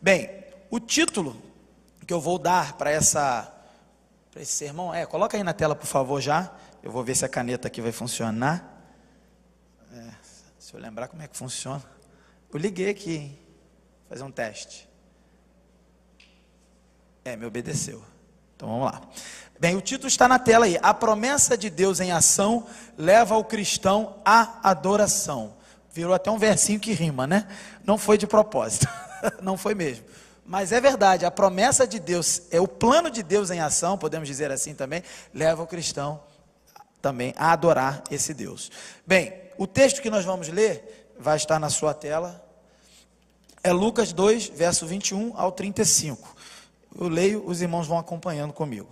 Bem, o título que eu vou dar para esse sermão coloca aí na tela, por favor, já. Eu vou ver se a caneta aqui vai funcionar. Se eu lembrar como é que funciona. Eu liguei aqui, hein? Vou fazer um teste. Me obedeceu. Então vamos lá. Bem, o título está na tela aí. A promessa de Deus em ação leva o cristão à adoração. Virou até um versinho que rima, né? Não foi de propósito. Não foi mesmo. Mas é verdade, a promessa de Deus, o plano de Deus em ação, podemos dizer assim também, leva o cristão também a adorar esse Deus. Bem, o texto que nós vamos ler, vai estar na sua tela, é Lucas 2, verso 21 ao 35. Eu leio, os irmãos vão acompanhando comigo.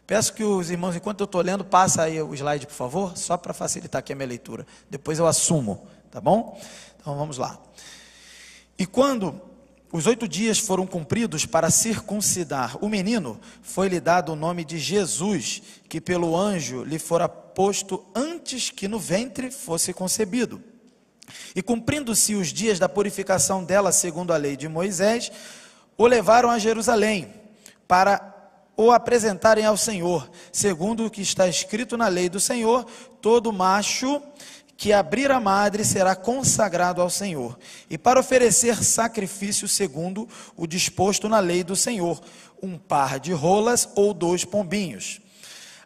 Peço que os irmãos, enquanto eu estou lendo, passa aí o slide, por favor, só para facilitar aqui a minha leitura. Depois eu assumo, tá bom? Então vamos lá. E quando os 8 dias foram cumpridos para circuncidar o menino, foi-lhe dado o nome de Jesus, que pelo anjo lhe fora posto antes que no ventre fosse concebido. E cumprindo-se os dias da purificação dela, segundo a lei de Moisés, o levaram a Jerusalém, para o apresentarem ao Senhor, segundo o que está escrito na lei do Senhor: todo macho que abrir a madre será consagrado ao Senhor, e para oferecer sacrifício segundo o disposto na lei do Senhor, um par de rolas ou 2 pombinhos.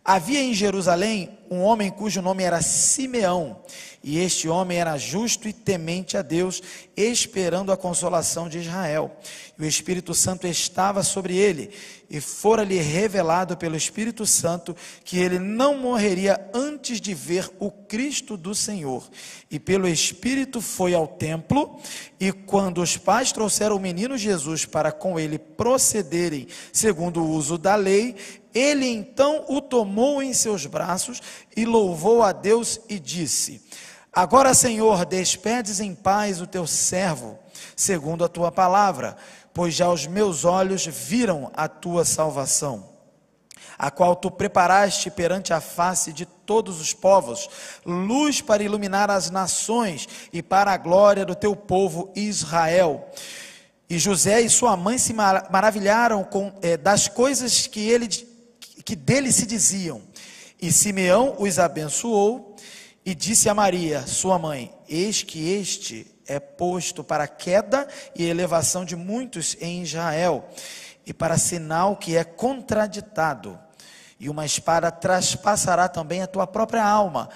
Havia em Jerusalém um homem cujo nome era Simeão, e este homem era justo e temente a Deus, esperando a consolação de Israel. E o Espírito Santo estava sobre ele, e fora-lhe revelado pelo Espírito Santo que ele não morreria antes de ver o Cristo do Senhor. E pelo Espírito foi ao templo, e quando os pais trouxeram o menino Jesus para com ele procederem segundo o uso da lei, ele então o tomou em seus braços e louvou a Deus e disse: agora, Senhor, despedes em paz o teu servo, segundo a tua palavra, pois já os meus olhos viram a tua salvação, a qual tu preparaste perante a face de todos os povos, luz para iluminar as nações e para a glória do teu povo Israel. E José e sua mãe se maravilharam das coisas que dele se diziam. E Simeão os abençoou e disse a Maria, sua mãe: eis que este é posto para a queda e elevação de muitos em Israel, e para sinal que é contraditado, e uma espada traspassará também a tua própria alma,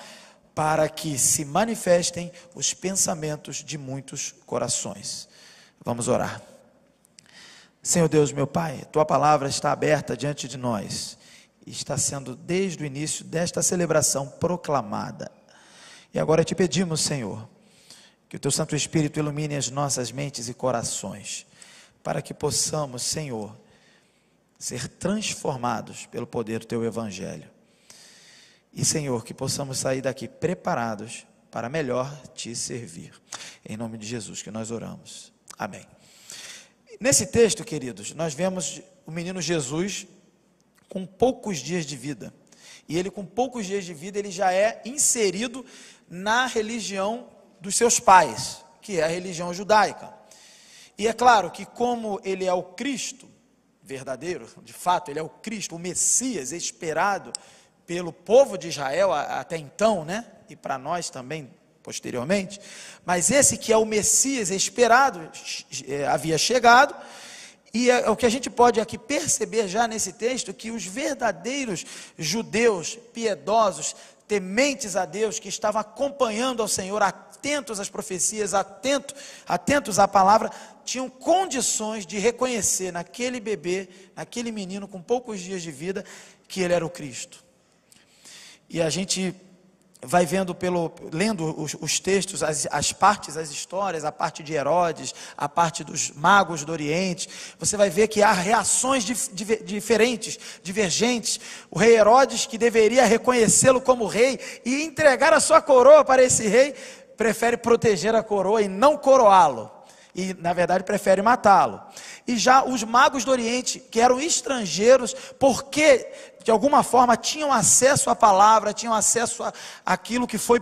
para que se manifestem os pensamentos de muitos corações. Vamos orar. Senhor Deus, meu Pai, tua palavra está aberta diante de nós, e está sendo desde o início desta celebração proclamada. E agora te pedimos, Senhor, que o teu Santo Espírito ilumine as nossas mentes e corações, para que possamos, Senhor, ser transformados pelo poder do teu Evangelho. E, Senhor, que possamos sair daqui preparados para melhor te servir. Em nome de Jesus que nós oramos. Amém. Nesse texto, queridos, nós vemos o menino Jesus com poucos dias de vida. E ele, com poucos dias de vida, ele já é inserido na religião dos seus pais, que é a religião judaica. E é claro que, como ele é o Cristo verdadeiro, de fato, ele é o Cristo, o Messias esperado pelo povo de Israel até então, né? E para nós também posteriormente, mas esse que é o Messias esperado havia chegado. E o que a gente pode aqui perceber já nesse texto, que os verdadeiros judeus piedosos, tementes a Deus, que estavam acompanhando ao Senhor, atentos às profecias, atentos à palavra, tinham condições de reconhecer naquele bebê, naquele menino com poucos dias de vida, que ele era o Cristo. E a gente vai vendo, lendo os textos, as partes, as histórias, a parte de Herodes, a parte dos magos do Oriente, você vai ver que há reações diferentes, divergentes. O rei Herodes, que deveria reconhecê-lo como rei e entregar a sua coroa para esse rei, prefere proteger a coroa e não coroá-lo. E, na verdade, prefere matá-lo. E já os magos do Oriente, que eram estrangeiros, porque, de alguma forma, tinham acesso à palavra, tinham acesso àquilo que foi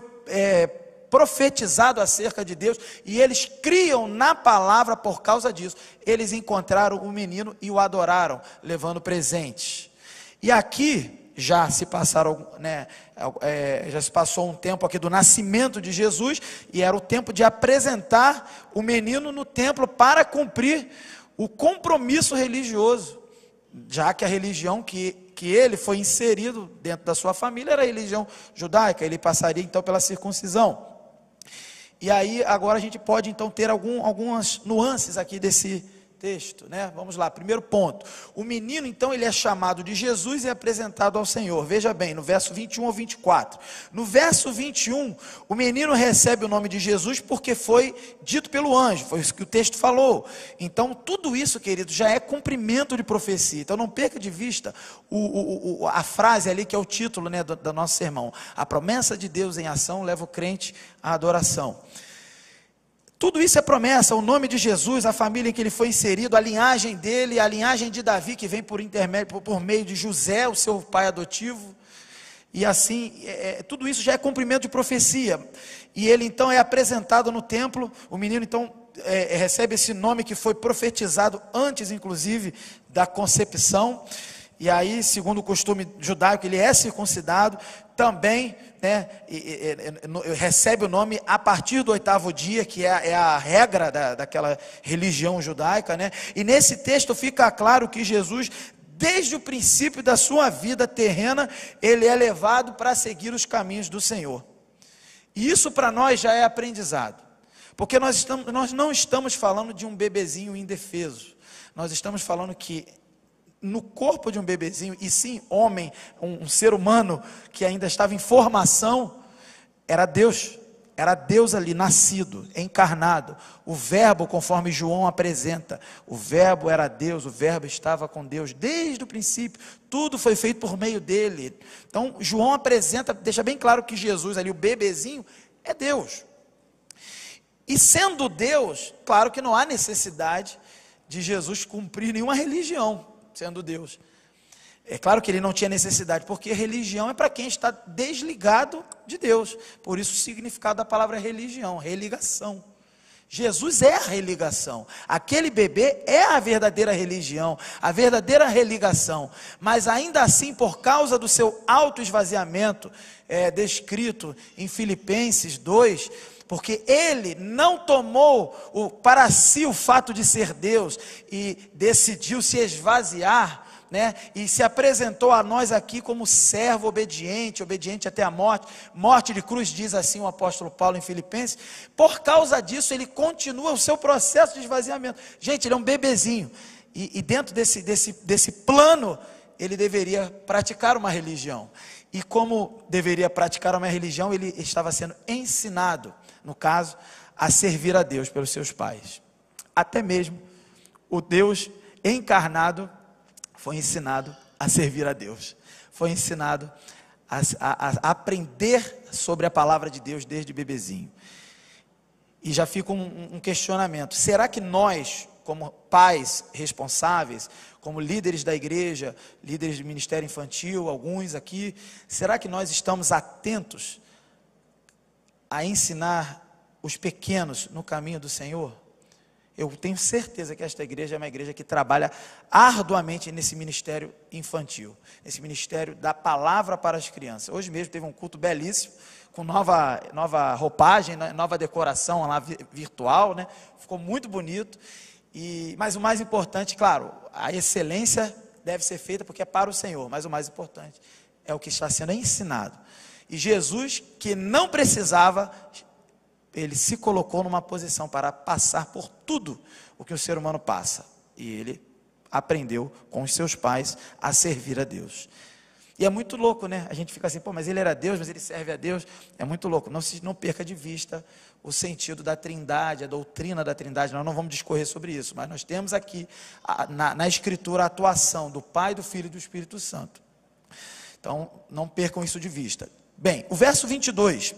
profetizado acerca de Deus, e eles criam na palavra por causa disso. Eles encontraram o menino e o adoraram, levando presentes. E aqui já se passaram, já se passou um tempo aqui do nascimento de Jesus, e era o tempo de apresentar o menino no templo para cumprir o compromisso religioso, já que a religião que ele foi inserido dentro da sua família era a religião judaica. Ele passaria então pela circuncisão. E aí agora a gente pode então ter algumas nuances aqui desse texto, né? Vamos lá, primeiro ponto. O menino então ele é chamado de Jesus e é apresentado ao Senhor. Veja bem, no verso 21 ao 24. No verso 21, o menino recebe o nome de Jesus porque foi dito pelo anjo, foi isso que o texto falou. Então tudo isso, querido, já é cumprimento de profecia. Então não perca de vista a frase ali que é o título, né, do nosso sermão. A promessa de Deus em ação leva o crente à adoração. Tudo isso é promessa, o nome de Jesus, a família em que ele foi inserido, a linhagem dele, a linhagem de Davi, que vem por meio de José, o seu pai adotivo, e assim, tudo isso já é cumprimento de profecia, e ele então é apresentado no templo, o menino então recebe esse nome que foi profetizado antes, inclusive, da concepção, e aí, segundo o costume judaico, ele é circuncidado, também, né, recebe o nome a partir do 8º dia, que é a regra daquela religião judaica, né? E nesse texto fica claro que Jesus, desde o princípio da sua vida terrena, ele é levado para seguir os caminhos do Senhor. E isso para nós já é aprendizado, porque nós não estamos falando de um bebezinho indefeso, nós estamos falando que no corpo de um bebezinho, e sim, homem, um ser humano que ainda estava em formação, era Deus ali, nascido, encarnado, o verbo, conforme João apresenta, o verbo era Deus, o verbo estava com Deus, desde o princípio, tudo foi feito por meio dele. Então, João apresenta, deixa bem claro que Jesus ali, o bebezinho, é Deus, e sendo Deus, claro que não há necessidade de Jesus cumprir nenhuma religião, sendo Deus. É claro que ele não tinha necessidade, porque religião é para quem está desligado de Deus. Por isso o significado da palavra religião, religação. Jesus é a religação. Aquele bebê é a verdadeira religião, a verdadeira religação. Mas ainda assim, por causa do seu autoesvaziamento, descrito em Filipenses 2, porque ele não tomou para si o fato de ser Deus e decidiu se esvaziar, né? E se apresentou a nós aqui como servo obediente até a morte de cruz, diz assim o apóstolo Paulo em Filipenses. Por causa disso ele continua o seu processo de esvaziamento. Gente, ele é um bebezinho, e dentro desse plano ele deveria praticar uma religião, e como deveria praticar uma religião, ele estava sendo ensinado, no caso, a servir a Deus pelos seus pais. Até mesmo o Deus encarnado foi ensinado a servir a Deus, foi ensinado a aprender sobre a palavra de Deus desde bebezinho. E já fica um questionamento: será que nós, como pais responsáveis, como líderes da igreja, líderes de ministério infantil, alguns aqui, será que nós estamos atentos a ensinar os pequenos no caminho do Senhor? Eu tenho certeza que esta igreja é uma igreja que trabalha arduamente nesse ministério infantil, nesse ministério da palavra para as crianças. Hoje mesmo teve um culto belíssimo, com nova roupagem, nova decoração lá virtual, né? Ficou muito bonito. Mas o mais importante, claro, a excelência deve ser feita porque é para o Senhor, mas o mais importante é o que está sendo ensinado. E Jesus, que não precisava, ele se colocou numa posição para passar por tudo o que o ser humano passa, e ele aprendeu com os seus pais a servir a Deus. E é muito louco, né? A gente fica assim, mas ele era Deus, mas ele serve a Deus. É muito louco. Não perca de vista o sentido da trindade, a doutrina da trindade. Nós não vamos discorrer sobre isso, mas nós temos aqui na Escritura a atuação do Pai, do Filho e do Espírito Santo. Então, não percam isso de vista. Bem, o verso 22.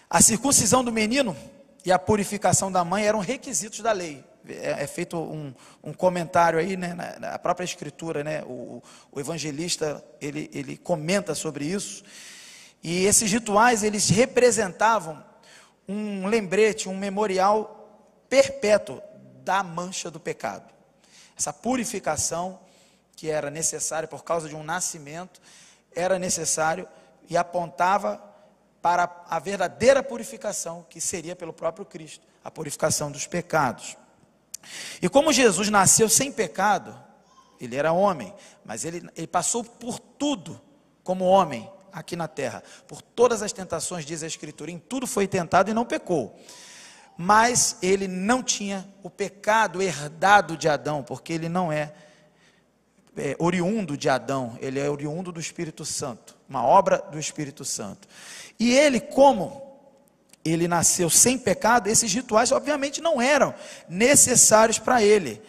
A circuncisão do menino e a purificação da mãe eram requisitos da lei. É feito um comentário aí, né, na própria Escritura, né, o evangelista, ele comenta sobre isso, E esses rituais, eles representavam um lembrete, um memorial perpétuo da mancha do pecado. Essa purificação que era necessária por causa de um nascimento, era necessário e apontava para a verdadeira purificação, que seria pelo próprio Cristo, a purificação dos pecados. E como Jesus nasceu sem pecado, ele era homem, mas ele passou por tudo como homem aqui na terra, por todas as tentações, diz a Escritura, em tudo foi tentado e não pecou. Mas ele não tinha o pecado herdado de Adão, porque ele não é oriundo de Adão, ele é oriundo do Espírito Santo, uma obra do Espírito Santo. E ele, como ele nasceu sem pecado, esses rituais obviamente não eram necessários para ele.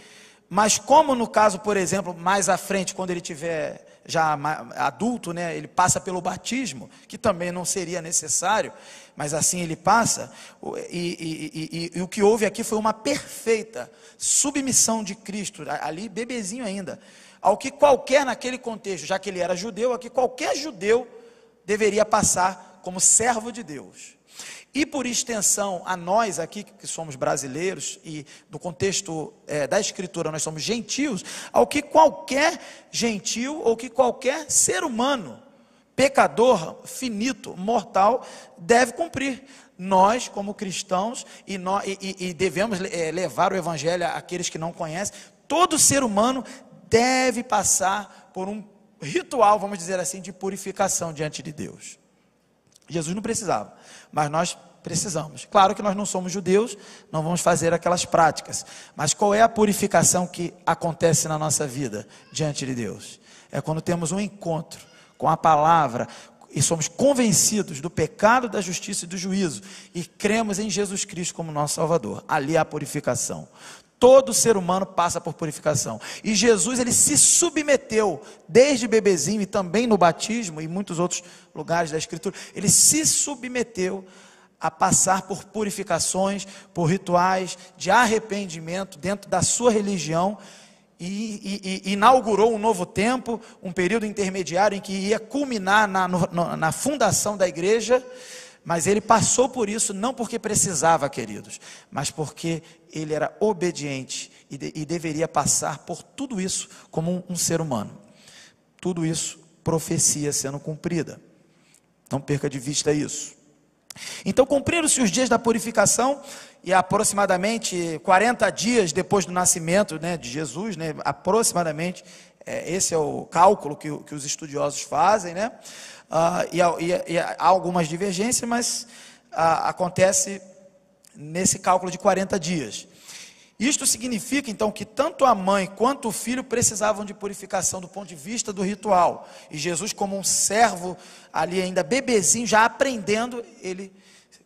Mas como no caso, por exemplo, mais à frente, quando ele tiver já adulto, né, ele passa pelo batismo, que também não seria necessário, mas assim ele passa, e o que houve aqui foi uma perfeita submissão de Cristo, ali bebezinho ainda, ao que qualquer, naquele contexto, já que ele era judeu, a que qualquer judeu deveria passar como servo de Deus. E por extensão a nós aqui, que somos brasileiros, e no contexto da Escritura nós somos gentios, ao que qualquer gentil, ou que qualquer ser humano, pecador, finito, mortal, deve cumprir. Nós, como cristãos, e devemos levar o Evangelho àqueles que não conhecem, todo ser humano deve passar por um ritual, vamos dizer assim, de purificação diante de Deus. Jesus não precisava, mas nós precisamos. Claro que nós não somos judeus, não vamos fazer aquelas práticas, mas qual é a purificação que acontece na nossa vida diante de Deus? É quando temos um encontro com a palavra e somos convencidos do pecado, da justiça e do juízo e cremos em Jesus Cristo como nosso Salvador. Ali há a purificação. Todo ser humano passa por purificação. E Jesus, ele se submeteu, desde bebezinho e também no batismo e muitos outros lugares da Escritura, ele se submeteu a passar por purificações, por rituais de arrependimento dentro da sua religião e inaugurou um novo tempo, um período intermediário em que ia culminar na fundação da igreja. Mas ele passou por isso não porque precisava, queridos, mas porque ele era obediente e deveria passar por tudo isso como um ser humano. Tudo isso, profecia sendo cumprida. Não perca de vista isso. Então cumpriram-se os dias da purificação e aproximadamente 40 dias depois do nascimento, né, de Jesus, né, aproximadamente, esse é o cálculo que os estudiosos fazem, né? E há algumas divergências, mas acontece nesse cálculo de 40 dias. Isto significa então que tanto a mãe quanto o filho precisavam de purificação do ponto de vista do ritual. E Jesus, como um servo ali ainda bebezinho, já aprendendo, ele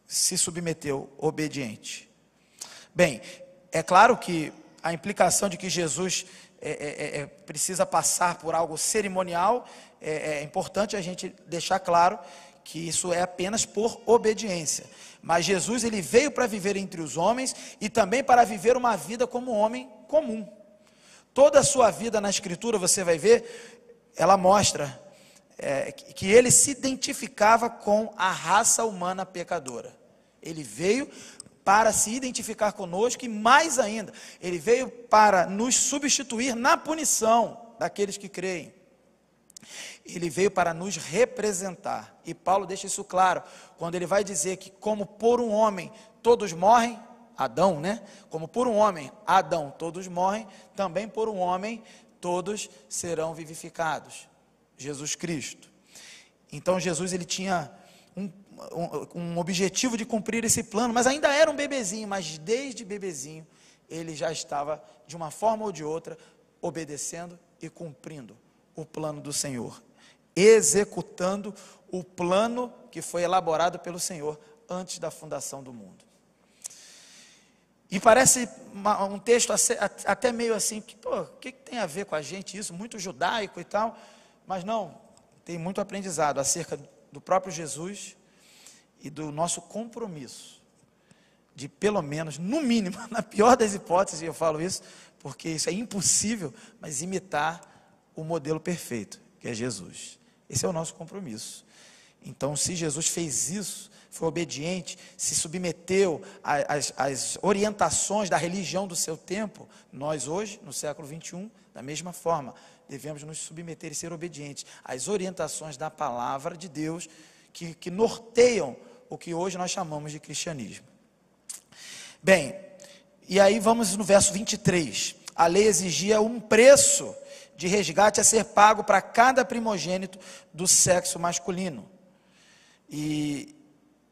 se submeteu obediente. Bem, é claro que a implicação de que Jesus precisa passar por algo cerimonial, é importante a gente deixar claro que isso é apenas por obediência. Mas Jesus, ele veio para viver entre os homens e também para viver uma vida como homem comum. Toda a sua vida na Escritura, você vai ver, ela mostra que ele se identificava com a raça humana pecadora. Ele veio para se identificar conosco e mais ainda, ele veio para nos substituir na punição daqueles que creem. Ele veio para nos representar, e Paulo deixa isso claro, quando ele vai dizer que como por um homem todos morrem, Adão, né? Como por um homem, Adão, todos morrem, também por um homem todos serão vivificados, Jesus Cristo. Então Jesus, ele tinha um objetivo de cumprir esse plano, mas ainda era um bebezinho, mas desde bebezinho, ele já estava, de uma forma ou de outra, obedecendo e cumprindo o plano do Senhor, executando o plano que foi elaborado pelo Senhor antes da fundação do mundo. E parece um texto até meio assim, o que tem a ver com a gente isso, muito judaico e tal, mas não, tem muito aprendizado acerca do próprio Jesus e do nosso compromisso, de pelo menos, no mínimo, na pior das hipóteses, eu falo isso, porque isso é impossível, mas imitar o modelo perfeito, que é Jesus. Esse é o nosso compromisso. Então, se Jesus fez isso, foi obediente, se submeteu às orientações da religião do seu tempo, nós hoje, no século 21, da mesma forma, devemos nos submeter e ser obedientes às orientações da palavra de Deus, que norteiam o que hoje nós chamamos de cristianismo. Bem, e aí vamos no verso 23. A lei exigia um preço de resgate a ser pago para cada primogênito do sexo masculino. E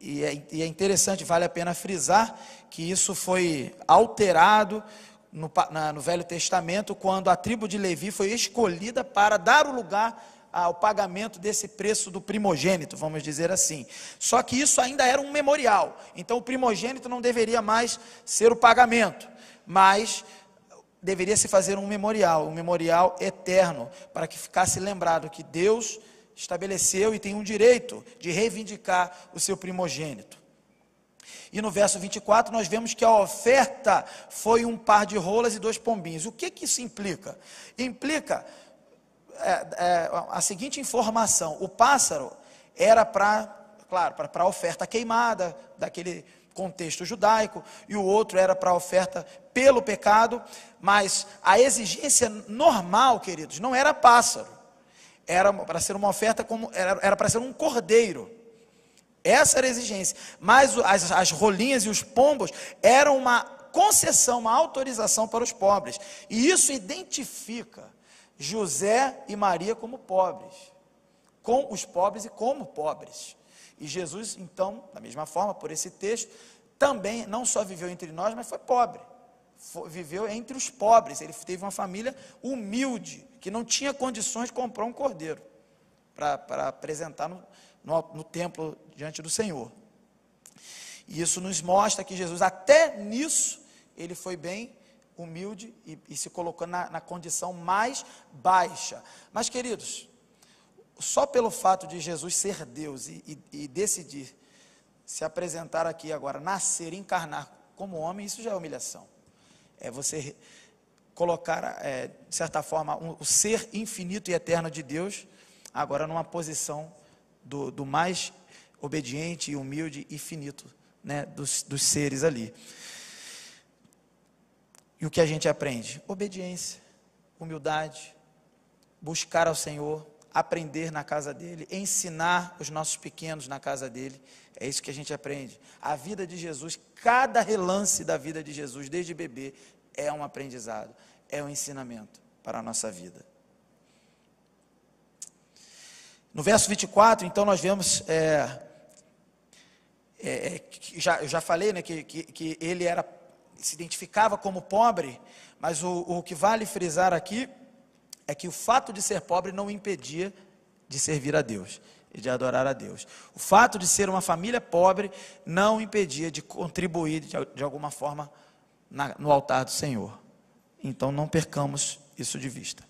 é interessante, vale a pena frisar, que isso foi alterado no Velho Testamento, quando a tribo de Levi foi escolhida para dar o lugar ao pagamento desse preço do primogênito, vamos dizer assim. Só que isso ainda era um memorial, então o primogênito não deveria mais ser o pagamento, mas deveria se fazer um memorial eterno, para que ficasse lembrado que Deus estabeleceu e tem um direito de reivindicar o seu primogênito. E no verso 24 nós vemos que a oferta foi um par de rolas e 2 pombinhos. O que isso implica? Implica a seguinte informação: o pássaro era para a oferta queimada, daquele contexto judaico, e o outro era para a oferta pelo pecado, mas a exigência normal, queridos, não era pássaro, era para ser uma oferta, era para ser um cordeiro. Essa era a exigência, mas as rolinhas e os pombos eram uma concessão, uma autorização para os pobres, e isso identifica José e Maria como pobres, com os pobres e como pobres. E Jesus, então, da mesma forma, por esse texto, também não só viveu entre nós, mas foi pobre, viveu entre os pobres. Ele teve uma família humilde, que não tinha condições de comprar um cordeiro para apresentar no templo diante do Senhor. E isso nos mostra que Jesus, até nisso, ele foi bem humilde e se colocou na condição mais baixa. Mas, queridos, só pelo fato de Jesus ser Deus e decidir se apresentar aqui agora, nascer, encarnar como homem, isso já é humilhação. É você colocar, de certa forma, o ser infinito e eterno de Deus, agora numa posição do mais obediente e humilde e finito, né, dos seres ali. E o que a gente aprende? Obediência, humildade, buscar ao Senhor, aprender na casa dele, ensinar os nossos pequenos na casa dele. É isso que a gente aprende. A vida de Jesus, cada relance da vida de Jesus, desde bebê, é um aprendizado, é um ensinamento para a nossa vida. No verso 24, então, nós vemos, eu já falei, né, que ele se identificava como pobre, mas o que vale frisar aqui é que o fato de ser pobre não o impedia de servir a Deus e de adorar a Deus. O fato de ser uma família pobre não o impedia de contribuir de alguma forma no altar do Senhor. Então não percamos isso de vista.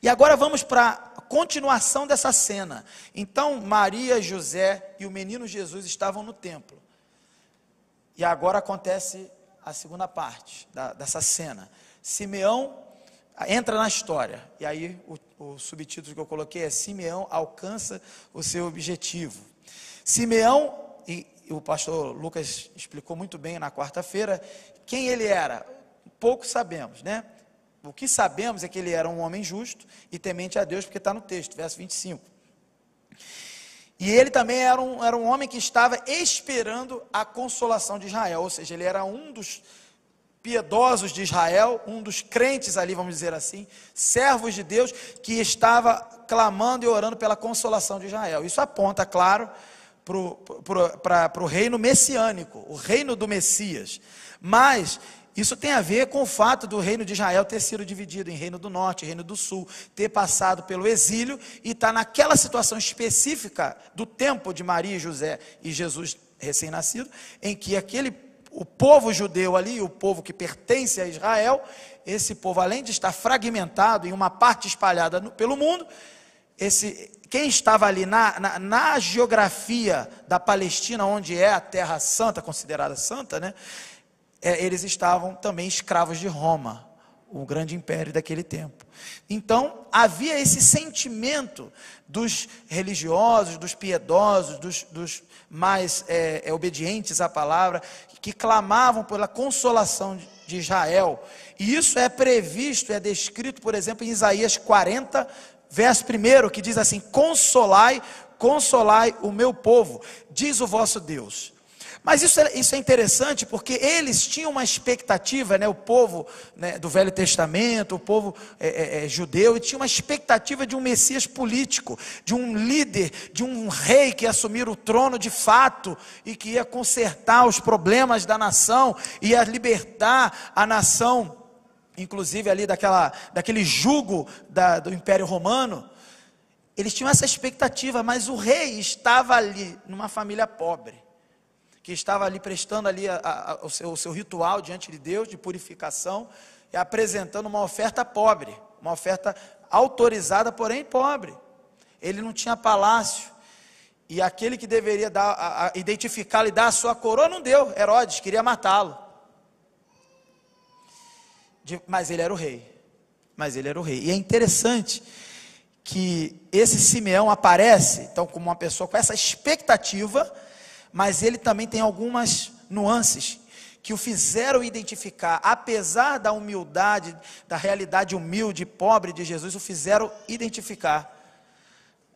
E agora vamos para a continuação dessa cena. Então Maria, José e o menino Jesus estavam no templo. E agora acontece a segunda parte dessa cena. Simeão entra na história, e aí o subtítulo que eu coloquei é: Simeão alcança o seu objetivo. Simeão, e o pastor Lucas explicou muito bem na quarta-feira, quem ele era, pouco sabemos, né? O que sabemos é que ele era um homem justo e temente a Deus, porque está no texto, verso 25. E ele também era um homem que estava esperando a consolação de Israel, ou seja, ele era um dos piedosos de Israel, um dos crentes ali, vamos dizer assim, servos de Deus, que estava clamando e orando pela consolação de Israel. Isso aponta, claro, para o reino messiânico, o reino do Messias. Mas isso tem a ver com o fato do reino de Israel ter sido dividido em reino do norte e reino do sul, ter passado pelo exílio e estar naquela situação específica do tempo de Maria, José e Jesus recém-nascido, em que o povo judeu ali, o povo que pertence a Israel, esse povo, além de estar fragmentado em uma parte espalhada pelo mundo, quem estava ali na geografia da Palestina, onde é a terra santa, considerada santa, né? Eles estavam também escravos de Roma. o grande império daquele tempo. Então, havia esse sentimento dos religiosos, dos piedosos, dos mais obedientes à palavra, que clamavam pela consolação de Israel. E isso é previsto, é descrito, por exemplo, em Isaías 40, verso 1, que diz assim: consolai, consolai o meu povo, diz o vosso Deus. Mas isso é interessante, porque eles tinham uma expectativa, o povo, do Velho Testamento, o povo judeu, e tinha uma expectativa de um Messias político, de um líder, de um rei que ia assumir o trono de fato, e que ia consertar os problemas da nação, ia libertar a nação, inclusive ali daquele jugo do Império Romano. Eles tinham essa expectativa, mas o rei estava ali, numa família pobre, que estava ali prestando ali o seu ritual diante de Deus, de purificação, e apresentando uma oferta pobre, uma oferta autorizada, porém pobre. Ele não tinha palácio, e aquele que deveria identificá-lo e dar a sua coroa, não deu. Herodes queria matá-lo, mas ele era o rei, e é interessante que esse Simeão aparece, então, como uma pessoa com essa expectativa, mas ele também tem algumas nuances que o fizeram identificar, apesar da humildade, da realidade humilde e pobre de Jesus, o fizeram identificar.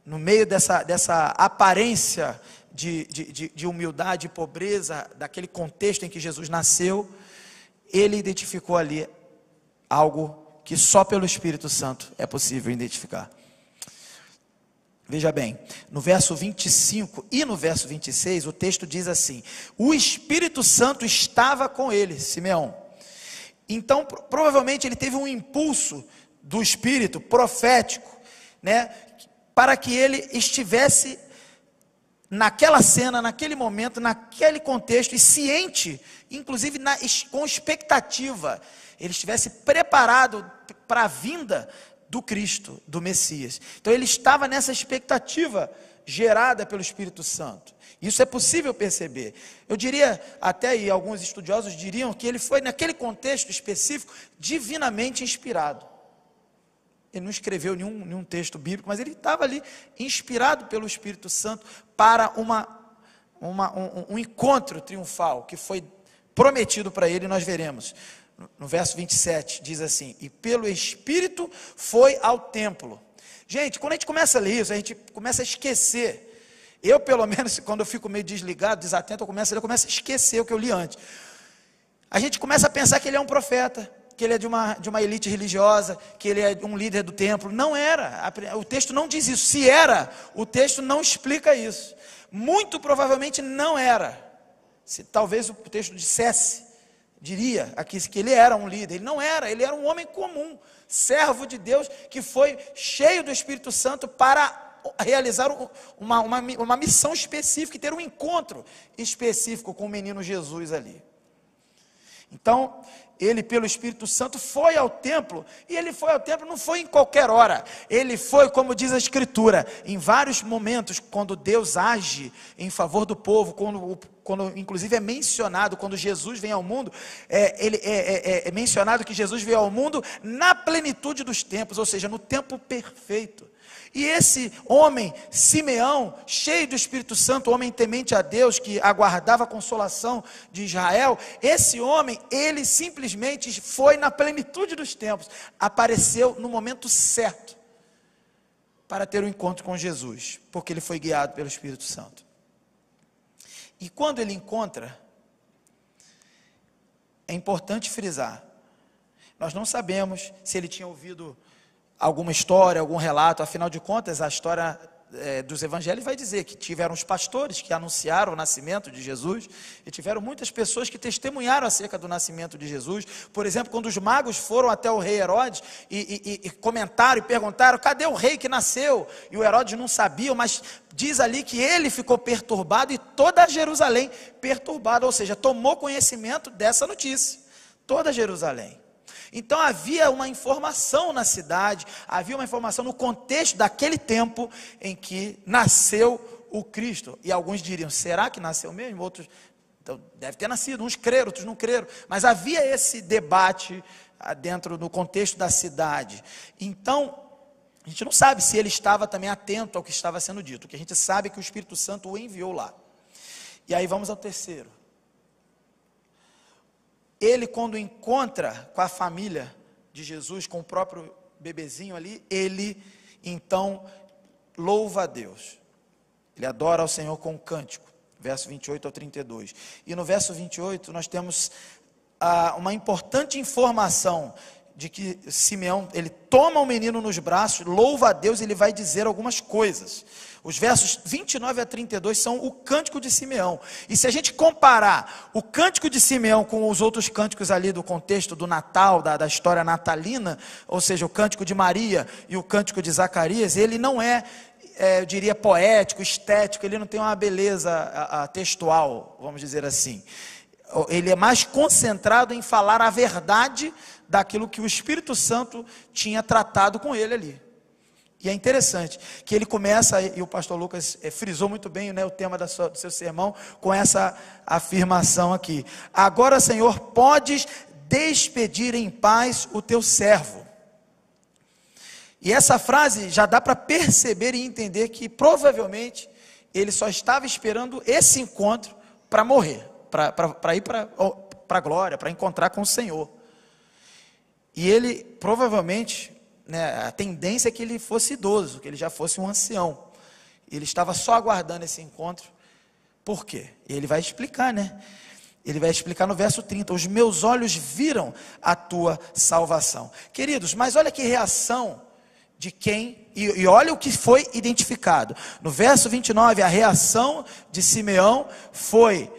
No meio dessa aparência de humildade e pobreza, daquele contexto em que Jesus nasceu, ele identificou ali algo que só pelo Espírito Santo é possível identificar. Veja bem, no verso 25 e no verso 26, o texto diz assim: o Espírito Santo estava com ele, Simeão. Então, provavelmente ele teve um impulso do Espírito profético, para que ele estivesse naquela cena, naquele momento, naquele contexto, e ciente, inclusive com expectativa, ele estivesse preparado para a vinda do Cristo, do Messias. Então ele estava nessa expectativa gerada pelo Espírito Santo. Isso é possível perceber. Eu diria, até aí alguns estudiosos diriam que ele foi, naquele contexto específico, divinamente inspirado. Ele não escreveu nenhum texto bíblico, mas ele estava ali inspirado pelo Espírito Santo para um encontro triunfal que foi prometido para ele, nós veremos. No verso 27, diz assim: e pelo Espírito foi ao templo. Gente, quando a gente começa a ler isso, a gente começa a esquecer. Eu, pelo menos, quando eu fico meio desligado, desatento, eu começo a esquecer o que eu li antes. A gente começa a pensar que ele é um profeta, que ele é de uma elite religiosa, que ele é um líder do templo. Não era, o texto não diz isso. Se era, o texto não explica isso. Muito provavelmente não era. Talvez o texto dissesse, diria aqui que ele era um líder. Ele não era, ele era um homem comum, servo de Deus, que foi cheio do Espírito Santo para realizar uma missão específica e ter um encontro específico com o menino Jesus ali. Então, ele pelo Espírito Santo foi ao templo, e ele foi ao templo, não foi em qualquer hora, ele foi, como diz a Escritura, em vários momentos, quando Deus age em favor do povo, quando inclusive é mencionado, quando Jesus vem ao mundo, é mencionado que Jesus veio ao mundo na plenitude dos tempos, ou seja, no tempo perfeito. E esse homem, Simeão, cheio do Espírito Santo, homem temente a Deus, que aguardava a consolação de Israel, esse homem, ele simplesmente foi na plenitude dos tempos, apareceu no momento certo, para ter um encontro com Jesus, porque ele foi guiado pelo Espírito Santo. E quando ele encontra, é importante frisar, nós não sabemos se ele tinha ouvido alguma história, algum relato, afinal de contas, a história dos evangelhos vai dizer que tiveram os pastores que anunciaram o nascimento de Jesus, e tiveram muitas pessoas que testemunharam acerca do nascimento de Jesus. Por exemplo, quando os magos foram até o rei Herodes e comentaram e perguntaram: cadê o rei que nasceu? E o Herodes não sabia, mas diz ali que ele ficou perturbado e toda Jerusalém perturbada, ou seja, tomou conhecimento dessa notícia, toda Jerusalém. Então havia uma informação na cidade, havia uma informação no contexto daquele tempo em que nasceu o Cristo. E alguns diriam: será que nasceu mesmo? Outros Então, deve ter nascido, uns creram, outros não creram, mas havia esse debate dentro do contexto da cidade. Então, a gente não sabe se ele estava também atento ao que estava sendo dito. O que a gente sabe é que o Espírito Santo o enviou lá. E aí vamos ao terceiro. Ele, quando encontra com a família de Jesus, com o próprio bebezinho ali, ele então louva a Deus. Ele adora ao Senhor com um cântico. Verso 28 ao 32. E no verso 28 nós temos uma importante informação de que Simeão, ele toma o menino nos braços, louva a Deus, e ele vai dizer algumas coisas. Os versos 29 a 32 são o cântico de Simeão. E se a gente comparar o cântico de Simeão com os outros cânticos ali do contexto do Natal, da história natalina, ou seja, o cântico de Maria e o cântico de Zacarias, ele não eu diria poético, estético, ele não tem uma beleza textual, vamos dizer assim. Ele é mais concentrado em falar a verdade daquilo que o Espírito Santo tinha tratado com ele ali. E é interessante que ele começa, e o pastor Lucas frisou muito bem, né, o tema do seu sermão, com essa afirmação aqui: agora, Senhor, podes despedir em paz o teu servo. E essa frase já dá para perceber e entender que provavelmente ele só estava esperando esse encontro para morrer, para ir para a glória, para encontrar com o Senhor. E ele provavelmente, né, a tendência é que ele fosse idoso, que ele já fosse um ancião. Ele estava só aguardando esse encontro. Por quê? Ele vai explicar, né? Ele vai explicar no verso 30, os meus olhos viram a tua salvação. Queridos, mas olha que reação de quem, e olha o que foi identificado. No verso 29, a reação de Simeão foi: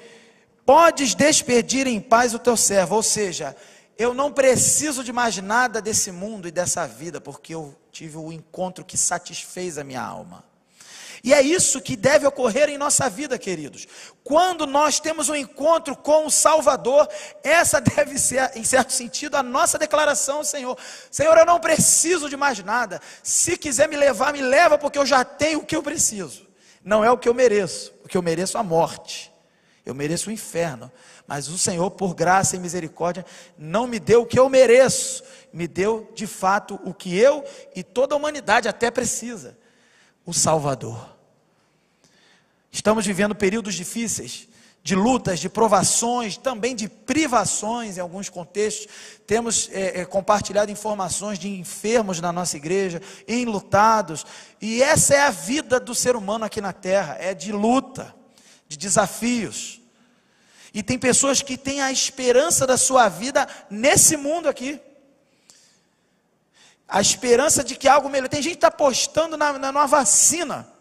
podes despedir em paz o teu servo. Ou seja, eu não preciso de mais nada desse mundo e dessa vida, porque eu tive o encontro que satisfez a minha alma. E é isso que deve ocorrer em nossa vida, queridos. Quando nós temos um encontro com o Salvador, essa deve ser, em certo sentido, a nossa declaração ao Senhor. Senhor, eu não preciso de mais nada. Se quiser me levar, me leva, porque eu já tenho o que eu preciso. Não é o que eu mereço, porque eu mereço a morte. Eu mereço o inferno. Mas o Senhor, por graça e misericórdia, não me deu o que eu mereço. Me deu, de fato, o que eu e toda a humanidade até precisa. O Salvador. Estamos vivendo períodos difíceis, de lutas, de provações, também de privações em alguns contextos. Temos compartilhado informações de enfermos na nossa igreja, enlutados. E essa é a vida do ser humano aqui na terra, é de luta, de desafios. E tem pessoas que têm a esperança da sua vida nesse mundo aqui. A esperança de que algo melhor. Tem gente que está apostando numa vacina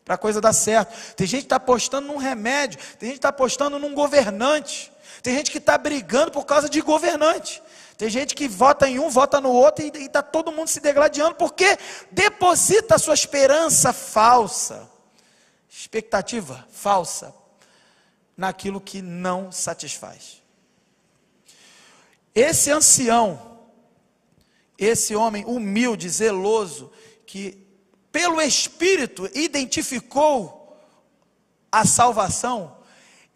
para a coisa dar certo. Tem gente que está apostando num remédio. Tem gente que está apostando num governante. Tem gente que está brigando por causa de governante. Tem gente que vota em um, vota no outro, e está todo mundo se degladiando, porque deposita a sua esperança falsa, expectativa falsa, naquilo que não satisfaz. Esse ancião, esse homem humilde, zeloso, que pelo Espírito identificou a salvação,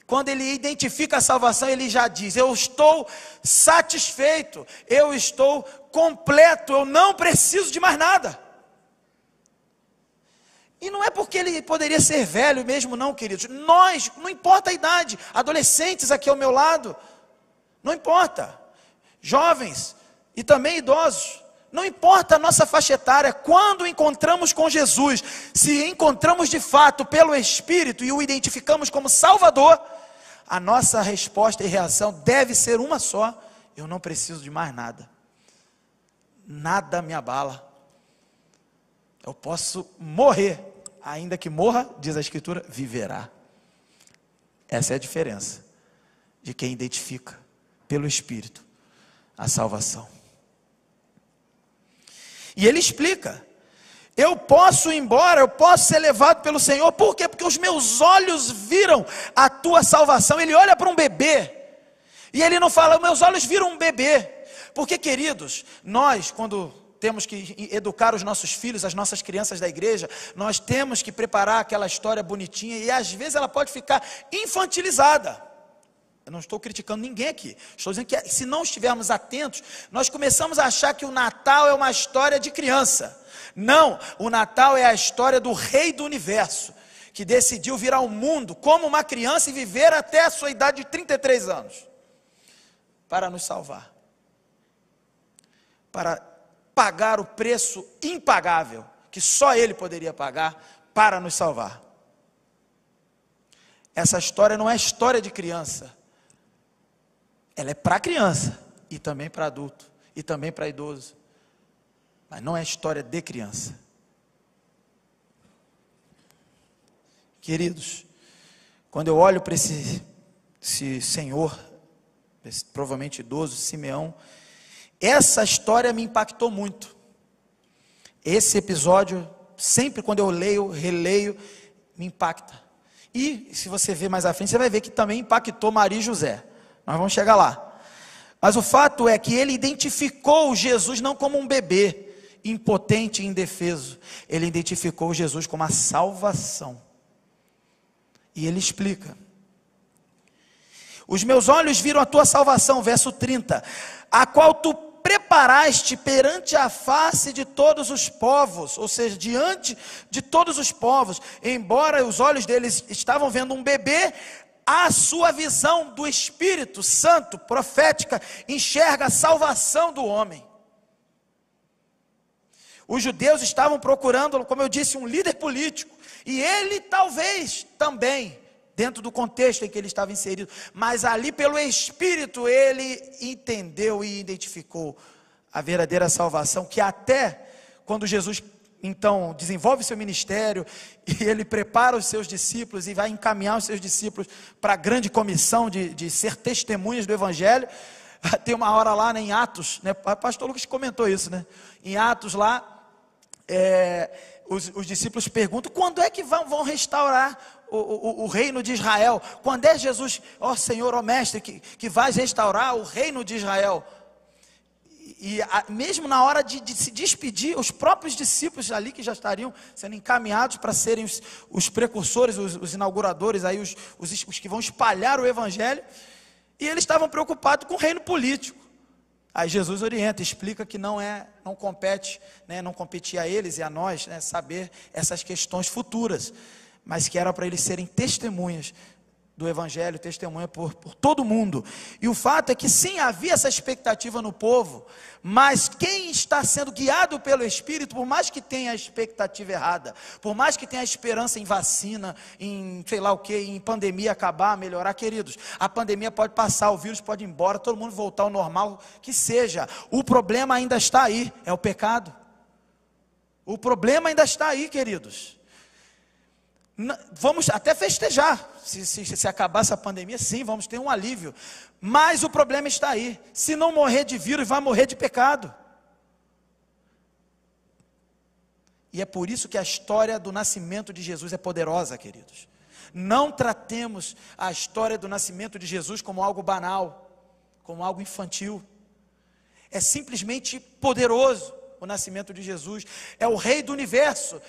quando ele identifica a salvação, ele já diz: eu estou satisfeito, eu estou completo, eu não preciso de mais nada. E não é porque ele poderia ser velho mesmo não, queridos. Nós, não importa a idade, adolescentes aqui ao meu lado, não importa, jovens e também idosos, não importa a nossa faixa etária, quando encontramos com Jesus, se encontramos de fato pelo Espírito e o identificamos como Salvador, a nossa resposta e reação deve ser uma só: eu não preciso de mais nada, nada me abala, eu posso morrer, ainda que morra, diz a Escritura, viverá. Essa é a diferença de quem identifica pelo Espírito a salvação. E ele explica: eu posso ir embora, eu posso ser levado pelo Senhor. Por quê? Porque os meus olhos viram a tua salvação. Ele olha para um bebê, e ele não fala: meus olhos viram um bebê. Porque, queridos, nós, quando temos que educar os nossos filhos, as nossas crianças da igreja, nós temos que preparar aquela história bonitinha, e às vezes ela pode ficar infantilizada. Eu não estou criticando ninguém aqui. Estou dizendo que se não estivermos atentos, nós começamos a achar que o Natal é uma história de criança. Não, o Natal é a história do Rei do Universo, que decidiu vir ao mundo como uma criança e viver até a sua idade de 33 anos, para nos salvar, para pagar o preço impagável, que só Ele poderia pagar, para nos salvar. Essa história não é história de criança, ela é para criança, e também para adulto, e também para idoso, mas não é história de criança. Queridos, quando eu olho para esse senhor, esse provavelmente idoso, Simeão, essa história me impactou muito. Esse episódio, sempre quando eu leio, releio, me impacta. E se você ver mais à frente, você vai ver que também impactou Maria e José. Nós vamos chegar lá. Mas o fato é que ele identificou Jesus não como um bebê, impotente e indefeso. Ele identificou Jesus como a salvação. E ele explica: os meus olhos viram a tua salvação, verso 30, a qual tu preparaste perante a face de todos os povos, ou seja, diante de todos os povos. Embora os olhos deles estavam vendo um bebê, a sua visão do Espírito Santo, profética, enxerga a salvação do homem. Os judeus estavam procurando, como eu disse, um líder político, e ele talvez também, dentro do contexto em que ele estava inserido, mas ali pelo Espírito ele entendeu e identificou a verdadeira salvação, que até quando Jesus então desenvolve seu ministério, e ele prepara os seus discípulos, e vai encaminhar os seus discípulos para a grande comissão de ser testemunhas do Evangelho. Tem uma hora lá, né, em Atos, né, o pastor Lucas comentou isso, né, em Atos lá, os discípulos perguntam, quando é que vão restaurar o reino de Israel? Quando é Jesus, ó Senhor, ó Mestre, que vais restaurar o reino de Israel? E mesmo na hora de se despedir, os próprios discípulos ali, que já estariam sendo encaminhados para serem os precursores, os inauguradores, aí os que vão espalhar o Evangelho, e eles estavam preocupados com o reino político. Aí Jesus orienta, explica que não compete, né, não competia a eles e a nós, né, saber essas questões futuras, mas que era para eles serem testemunhas do Evangelho, testemunha por todo mundo. E o fato é que sim, havia essa expectativa no povo, mas quem está sendo guiado pelo Espírito, por mais que tenha a expectativa errada, por mais que tenha a esperança em vacina, em sei lá o que, em pandemia acabar, melhorar, queridos, a pandemia pode passar, o vírus pode ir embora, todo mundo voltar ao normal, que seja, o problema ainda está aí, é o pecado. O problema ainda está aí, queridos. Vamos até festejar, se acabar essa pandemia, sim, vamos ter um alívio, mas o problema está aí, se não morrer de vírus, vai morrer de pecado. E é por isso que a história do nascimento de Jesus é poderosa, queridos. Não tratemos a história do nascimento de Jesus como algo banal, como algo infantil. É simplesmente poderoso o nascimento de Jesus, é o Rei do Universo,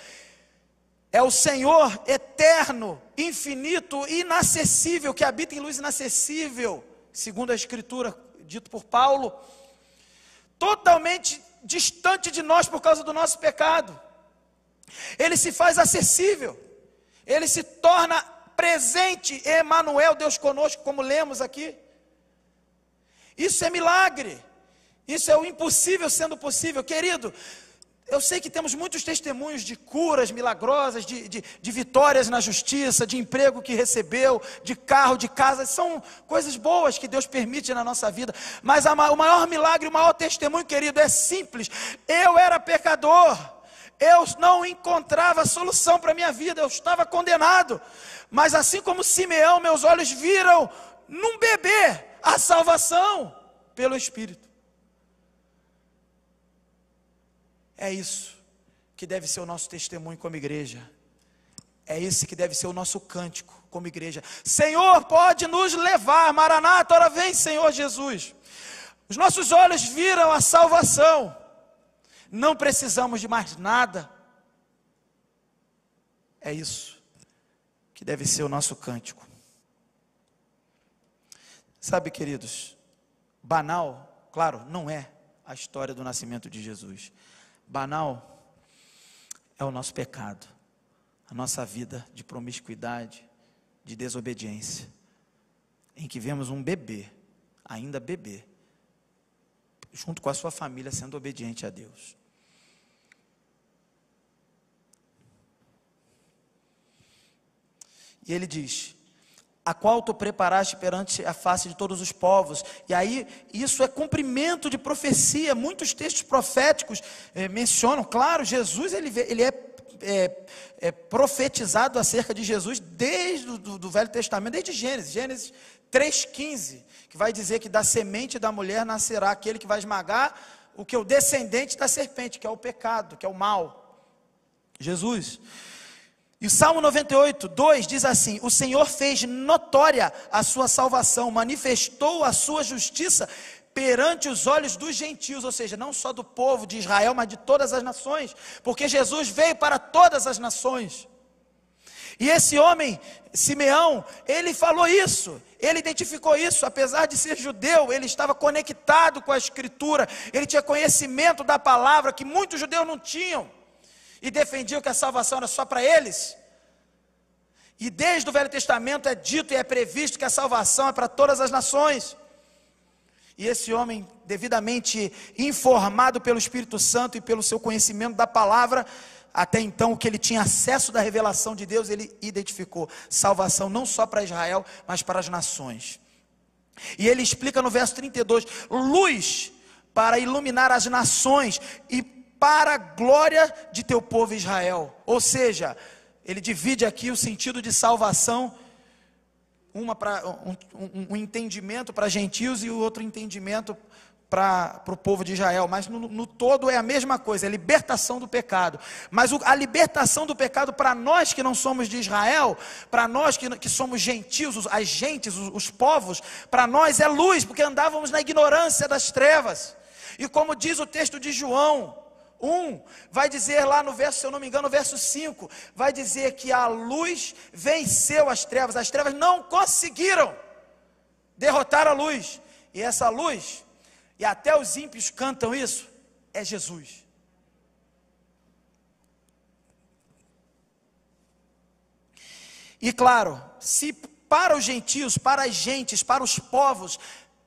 é o Senhor eterno, infinito, inacessível, que habita em luz inacessível, segundo a Escritura, dito por Paulo, totalmente distante de nós por causa do nosso pecado. Ele se faz acessível, ele se torna presente, Emanuel, Deus conosco, como lemos aqui. Isso é milagre, isso é o impossível sendo possível, querido. Eu sei que temos muitos testemunhos de curas milagrosas, de vitórias na justiça, de emprego que recebeu, de carro, de casa, são coisas boas que Deus permite na nossa vida, mas o maior milagre, o maior testemunho, querido, é simples. Eu era pecador, eu não encontrava solução para a minha vida, eu estava condenado, mas assim como Simeão, meus olhos viram num bebê a salvação pelo Espírito. É isso que deve ser o nosso testemunho como igreja. É esse que deve ser o nosso cântico como igreja. Senhor, pode nos levar, Maranata, ora vem, Senhor Jesus. Os nossos olhos viram a salvação. Não precisamos de mais nada. É isso que deve ser o nosso cântico. Sabe, queridos, banal, claro, não é a história do nascimento de Jesus. Banal é o nosso pecado, a nossa vida de promiscuidade, de desobediência, em que vemos um bebê, ainda bebê, junto com a sua família, sendo obediente a Deus. E ele diz: a qual tu preparaste perante a face de todos os povos. E aí, isso é cumprimento de profecia. Muitos textos proféticos mencionam, claro, Jesus, ele é profetizado acerca de Jesus desde o Velho Testamento, desde Gênesis 3,15, que vai dizer que da semente da mulher nascerá aquele que vai esmagar o descendente da serpente, que é o pecado, que é o mal, Jesus. E o Salmo 98, 2 diz assim: o Senhor fez notória a sua salvação, manifestou a sua justiça perante os olhos dos gentios, ou seja, não só do povo de Israel, mas de todas as nações, porque Jesus veio para todas as nações. E esse homem, Simeão, ele falou isso, ele identificou isso, apesar de ser judeu, ele estava conectado com a Escritura, ele tinha conhecimento da palavra que muitos judeus não tinham, e defendiam que a salvação era só para eles. E desde o Velho Testamento é dito e é previsto que a salvação é para todas as nações. E esse homem, devidamente informado pelo Espírito Santo e pelo seu conhecimento da palavra, até então o que ele tinha acesso da revelação de Deus, ele identificou salvação não só para Israel, mas para as nações. E ele explica no verso 32, luz para iluminar as nações e para a glória de teu povo Israel. Ou seja, ele divide aqui o sentido de salvação, um entendimento para gentios e o outro entendimento para o povo de Israel, mas no todo é a mesma coisa, é a libertação do pecado. Mas a libertação do pecado para nós que não somos de Israel, para nós que somos gentios, as gentes, os povos, para nós é luz, porque andávamos na ignorância das trevas. E como diz o texto de João 1, vai dizer lá no verso, se eu não me engano, no verso 5, vai dizer que a luz venceu as trevas não conseguiram derrotar a luz, e essa luz, e até os ímpios cantam isso, é Jesus. E claro, se para os gentios, para as gentes, para os povos,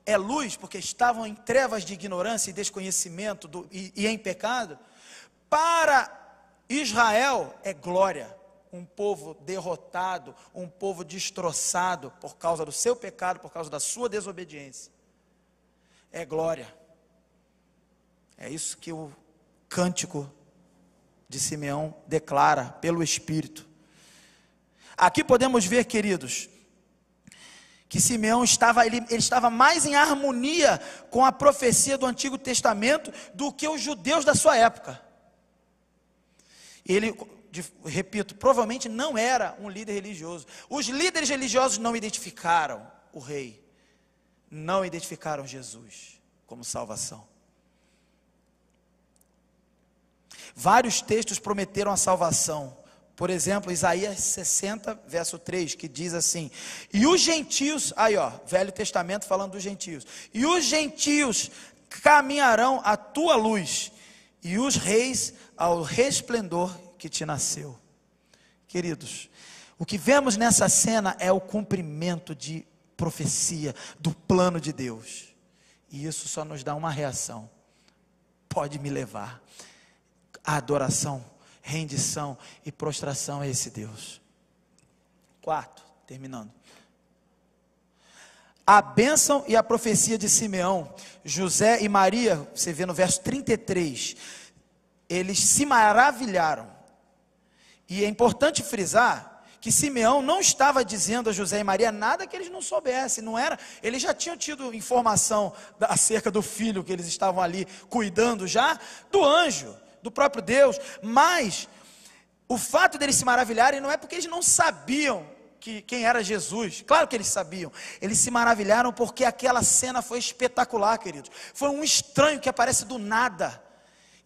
é luz, porque estavam em trevas de ignorância e desconhecimento e em pecado, para Israel é glória, um povo derrotado, um povo destroçado por causa do seu pecado, por causa da sua desobediência, é glória. É isso que o cântico de Simeão declara pelo Espírito. Aqui podemos ver, queridos, que Simeão ele estava mais em harmonia com a profecia do Antigo Testamento do que os judeus da sua época. Ele, repito, provavelmente não era um líder religioso. Os líderes religiosos não identificaram o rei, não identificaram Jesus como salvação. Vários textos prometeram a salvação. Por exemplo, Isaías 60, verso 3, que diz assim: e os gentios, aí ó, Velho Testamento falando dos gentios, e os gentios caminharão à tua luz, e os reis ao resplendor que te nasceu. Queridos, o que vemos nessa cena é o cumprimento de profecia, do plano de Deus, e isso só nos dá uma reação: pode me levar à adoração, rendição e prostração a esse Deus. Quarto, terminando, a bênção e a profecia de Simeão. José e Maria, você vê no verso 33, eles se maravilharam. E é importante frisar que Simeão não estava dizendo a José e Maria nada que eles não soubessem, não era, eles já tinham tido informação acerca do filho que eles estavam ali cuidando já, do anjo, do próprio Deus, mas o fato deles se maravilharem não é porque eles não sabiam quem era Jesus, claro que eles sabiam, eles se maravilharam porque aquela cena foi espetacular, queridos. Foi um estranho que aparece do nada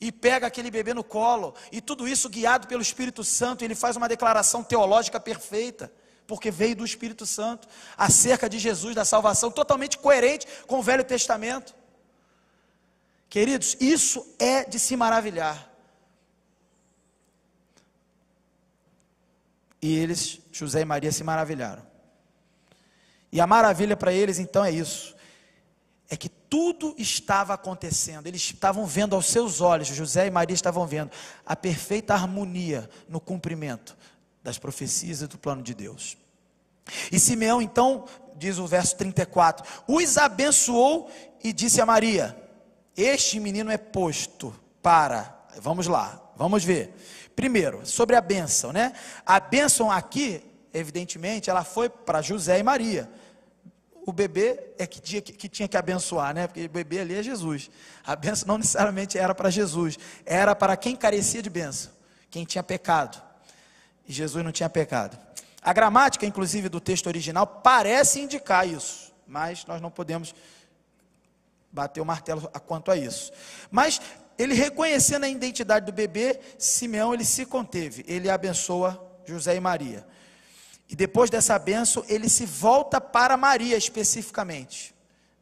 e pega aquele bebê no colo, e tudo isso guiado pelo Espírito Santo, e ele faz uma declaração teológica perfeita, porque veio do Espírito Santo, acerca de Jesus, da salvação, totalmente coerente com o Velho Testamento. Queridos, isso é de se maravilhar. E eles, José e Maria, se maravilharam. E a maravilha para eles então é isso, é que tudo estava acontecendo, eles estavam vendo aos seus olhos, José e Maria estavam vendo a perfeita harmonia no cumprimento das profecias e do plano de Deus. E Simeão então, diz o verso 34, os abençoou e disse a Maria, este menino é posto para, vamos lá, vamos ver, primeiro, sobre a bênção, né? A bênção aqui, evidentemente, ela foi para José e Maria. O bebê é que tinha que abençoar, né? Porque o bebê ali é Jesus. A bênção não necessariamente era para Jesus, era para quem carecia de bênção, quem tinha pecado. E Jesus não tinha pecado. A gramática, inclusive, do texto original parece indicar isso, mas nós não podemos bater o martelo quanto a isso. Mas ele, reconhecendo a identidade do bebê, Simeão, ele se conteve, ele abençoa José e Maria. E depois dessa bênção, ele se volta para Maria especificamente.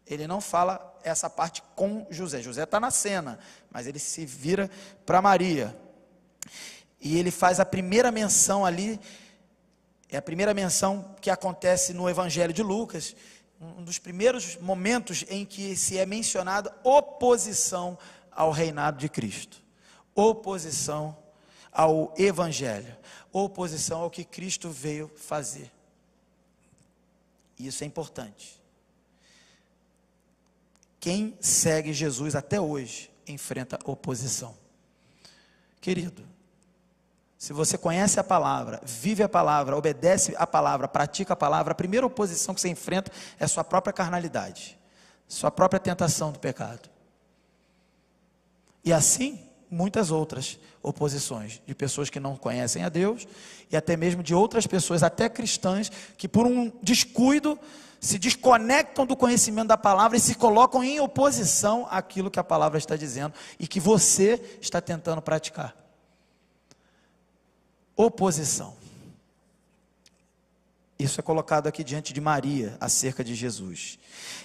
Ele não fala essa parte com José. José está na cena, mas ele se vira para Maria. E ele faz a primeira menção ali, é a primeira menção que acontece no Evangelho de Lucas, um dos primeiros momentos em que se é mencionada oposição ao reinado de Cristo. Oposição ao Evangelho. Oposição ao que Cristo veio fazer. Isso é importante. Quem segue Jesus até hoje enfrenta oposição. Querido, se você conhece a palavra, vive a palavra, obedece a palavra, pratica a palavra, a primeira oposição que você enfrenta é a sua própria carnalidade, sua própria tentação do pecado. E assim, muitas outras oposições, de pessoas que não conhecem a Deus, e até mesmo de outras pessoas, até cristãs, que por um descuido, se desconectam do conhecimento da palavra e se colocam em oposição àquilo que a palavra está dizendo, e que você está tentando praticar. Oposição. Isso é colocado aqui diante de Maria, acerca de Jesus.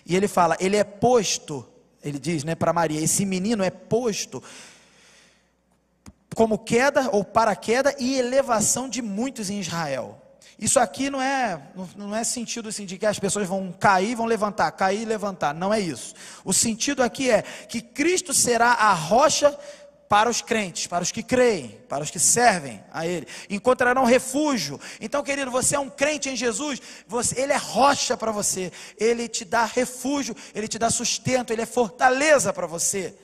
E ele fala, ele é posto, ele diz, né, para Maria, esse menino é posto como queda ou para queda e elevação de muitos em Israel. Isso aqui não é sentido assim de que as pessoas vão cair, vão levantar, cair e levantar, não é isso. O sentido aqui é que Cristo será a rocha para os crentes, para os que creem, para os que servem a Ele, encontrarão refúgio. Então, querido, você é um crente em Jesus, Ele é rocha para você, Ele te dá refúgio, Ele te dá sustento, Ele é fortaleza para você.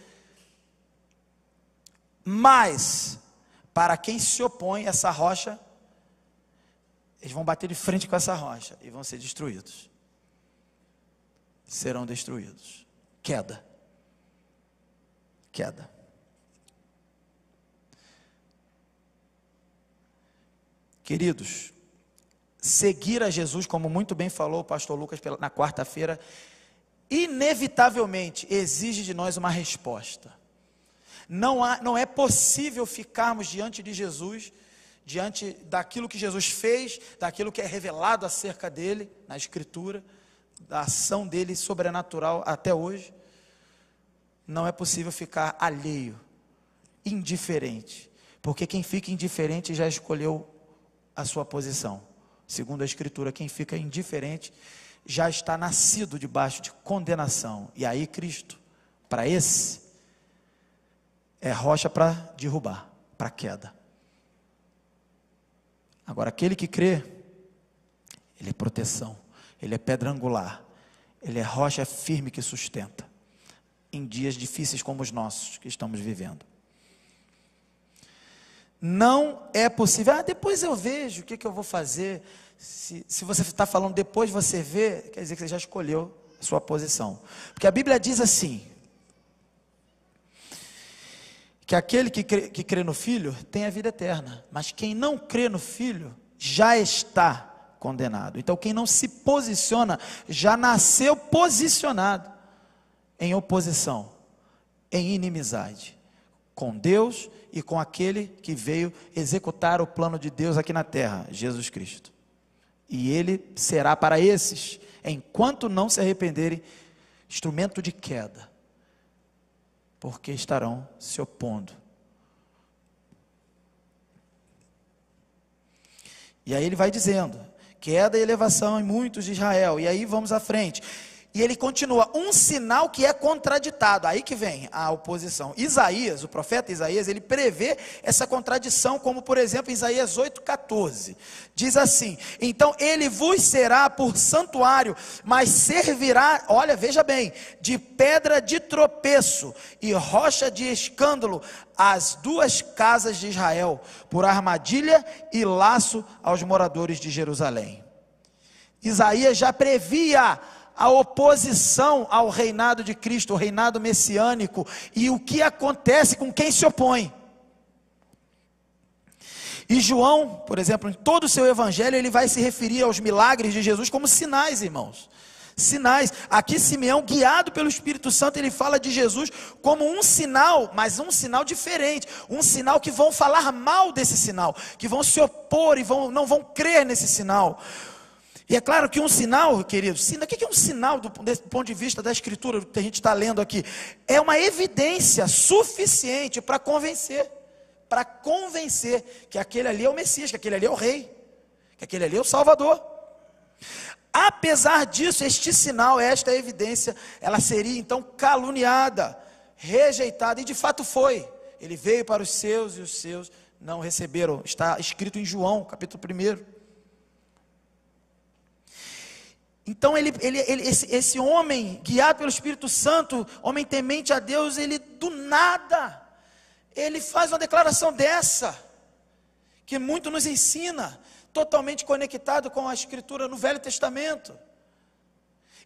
Mas, para quem se opõe a essa rocha, eles vão bater de frente com essa rocha e vão ser destruídos. Serão destruídos. Queda. Queda. Queridos, seguir a Jesus, como muito bem falou o pastor Lucas na quarta-feira, inevitavelmente exige de nós uma resposta. Não é possível ficarmos diante de Jesus, diante daquilo que Jesus fez, daquilo que é revelado acerca dele, na Escritura, da ação dele sobrenatural até hoje. Não é possível ficar alheio, indiferente, porque quem fica indiferente já escolheu a sua posição. Segundo a Escritura, quem fica indiferente já está nascido debaixo de condenação. E aí Cristo, para esse, é rocha para derrubar, para queda. Agora, aquele que crê, ele é proteção, ele é pedra angular, ele é rocha firme que sustenta, em dias difíceis como os nossos que estamos vivendo. Não é possível, depois eu vejo, o que eu vou fazer? Se você está falando depois você vê, quer dizer que você já escolheu a sua posição. Porque a Bíblia diz assim, que aquele que crê no Filho tem a vida eterna, mas quem não crê no Filho já está condenado. Então quem não se posiciona, já nasceu posicionado em oposição, em inimizade, com Deus e com aquele que veio executar o plano de Deus aqui na terra, Jesus Cristo. e ele será para esses, enquanto não se arrependerem, instrumento de queda, porque estarão se opondo. E aí ele vai dizendo, queda e elevação em muitos de Israel, e aí vamos à frente. E ele continua, um sinal que é contraditado, aí que vem a oposição. Isaías, o profeta Isaías, ele prevê essa contradição, como por exemplo em Isaías 8,14, diz assim, então ele vos será por santuário, mas servirá, olha, veja bem, de pedra de tropeço e rocha de escândalo, as duas casas de Israel, por armadilha e laço aos moradores de Jerusalém. Isaías já previa a oposição ao reinado de Cristo, o reinado messiânico, e o que acontece com quem se opõe. E João, por exemplo, em todo o seu evangelho, ele vai se referir aos milagres de Jesus como sinais, irmãos. Sinais. Aqui Simeão, guiado pelo Espírito Santo, ele fala de Jesus como um sinal, mas um sinal diferente, um sinal que vão falar mal desse sinal, que vão se opor e não vão crer nesse sinal. E é claro que um sinal, queridos, o que é um sinal do ponto de vista da Escritura, que a gente está lendo aqui? É uma evidência suficiente para convencer que aquele ali é o Messias, que aquele ali é o Rei, que aquele ali é o Salvador. Apesar disso, este sinal, esta evidência, ela seria então caluniada, rejeitada, e de fato foi. Ele veio para os seus e os seus não receberam. Está escrito em João, capítulo 1. Então esse homem, guiado pelo Espírito Santo, homem temente a Deus, ele do nada, ele faz uma declaração dessa, que muito nos ensina, totalmente conectado com a Escritura no Velho Testamento.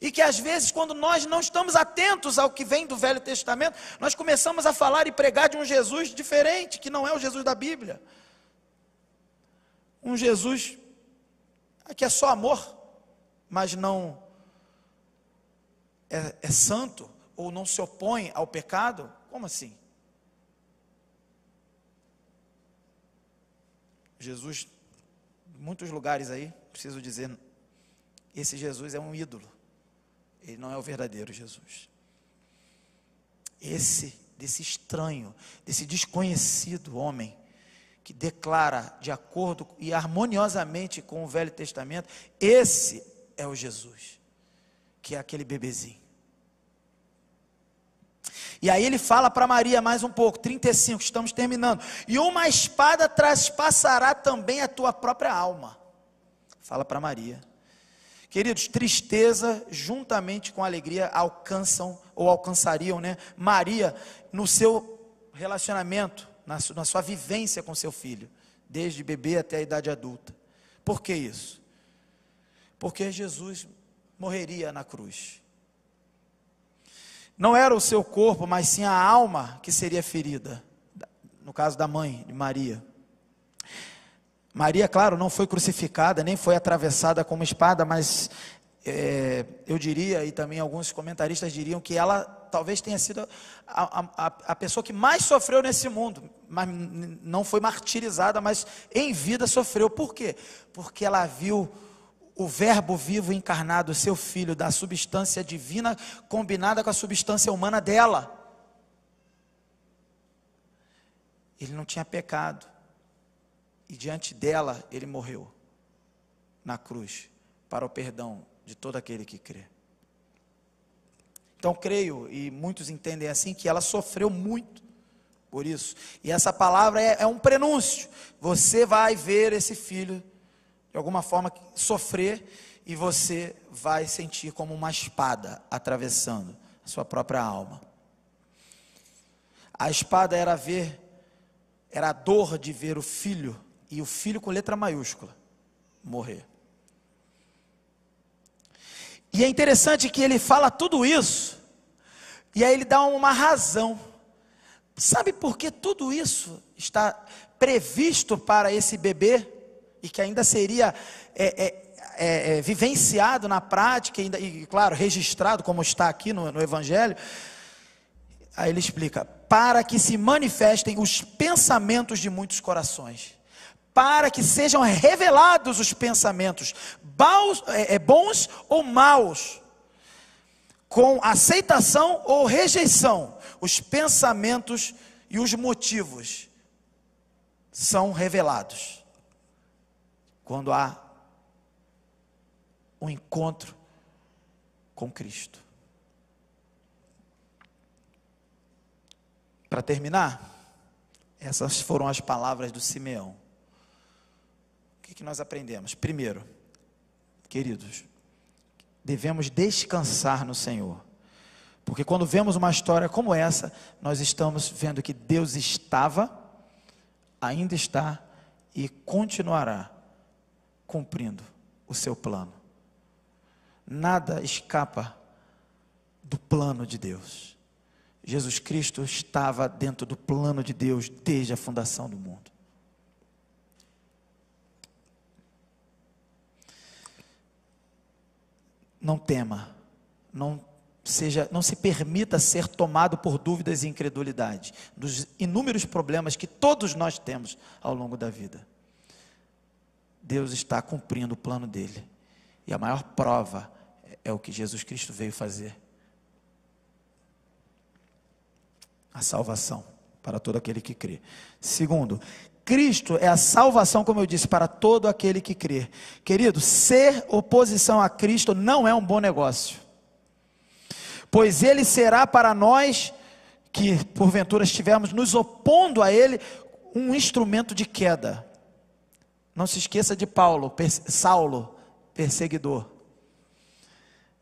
E que às vezes, quando nós não estamos atentos ao que vem do Velho Testamento, nós começamos a falar e pregar de um Jesus diferente, que não é o Jesus da Bíblia. Um Jesus que é só amor, mas não é santo, ou não se opõe ao pecado. Como assim? Jesus, em muitos lugares aí, preciso dizer, esse Jesus é um ídolo, ele não é o verdadeiro Jesus. Desse estranho, desse desconhecido homem, que declara de acordo e harmoniosamente com o Velho Testamento, esse é o Jesus, que é aquele bebezinho. E aí ele fala para Maria mais um pouco, 35, estamos terminando. E uma espada traspassará também a tua própria alma. Fala para Maria. Queridos, tristeza juntamente com alegria alcançam, ou alcançariam, né? Maria, no seu relacionamento, na sua vivência com seu filho, desde bebê até a idade adulta. Por que isso? Porque Jesus morreria na cruz. Não era o seu corpo, mas sim a alma que seria ferida. No caso da mãe de Maria. Maria, claro, não foi crucificada, nem foi atravessada com uma espada, mas eu diria, e também alguns comentaristas diriam, que ela talvez tenha sido a pessoa que mais sofreu nesse mundo, mas não foi martirizada, mas em vida sofreu. Por quê? Porque ela viu o verbo vivo encarnado, seu filho, da substância divina, combinada com a substância humana dela. Ele não tinha pecado, e diante dela, ele morreu, na cruz, para o perdão de todo aquele que crê. Então creio, e muitos entendem assim, que ela sofreu muito por isso, e essa palavra é um prenúncio. Você vai ver esse filho de alguma forma sofrer, e você vai sentir como uma espada atravessando a sua própria alma. A espada era a dor de ver o filho, e o filho com letra maiúscula, morrer. E é interessante que ele fala tudo isso, e aí ele dá uma razão. Sabe por que tudo isso está previsto para esse bebê? E que ainda seria vivenciado na prática, e claro, registrado como está aqui no Evangelho. Aí ele explica, para que se manifestem os pensamentos de muitos corações, para que sejam revelados os pensamentos, bons ou maus, com aceitação ou rejeição. Os pensamentos e os motivos são revelados quando há um encontro com Cristo. Para terminar, essas foram as palavras do Simeão. O que nós aprendemos? Primeiro, queridos, devemos descansar no Senhor, porque quando vemos uma história como essa, nós estamos vendo que Deus estava, ainda está e continuará cumprindo o seu plano. Nada escapa do plano de Deus. Jesus Cristo estava dentro do plano de Deus desde a fundação do mundo. Não tema, não se permita ser tomado por dúvidas e incredulidade, dos inúmeros problemas que todos nós temos ao longo da vida. Deus está cumprindo o plano dele, e a maior prova é o que Jesus Cristo veio fazer: a salvação para todo aquele que crê. Segundo, Cristo é a salvação, como eu disse, para todo aquele que crê. Querido, ser oposição a Cristo não é um bom negócio, pois Ele será para nós, que porventura estivermos nos opondo a Ele, um instrumento de queda. Não se esqueça de Saulo, perseguidor.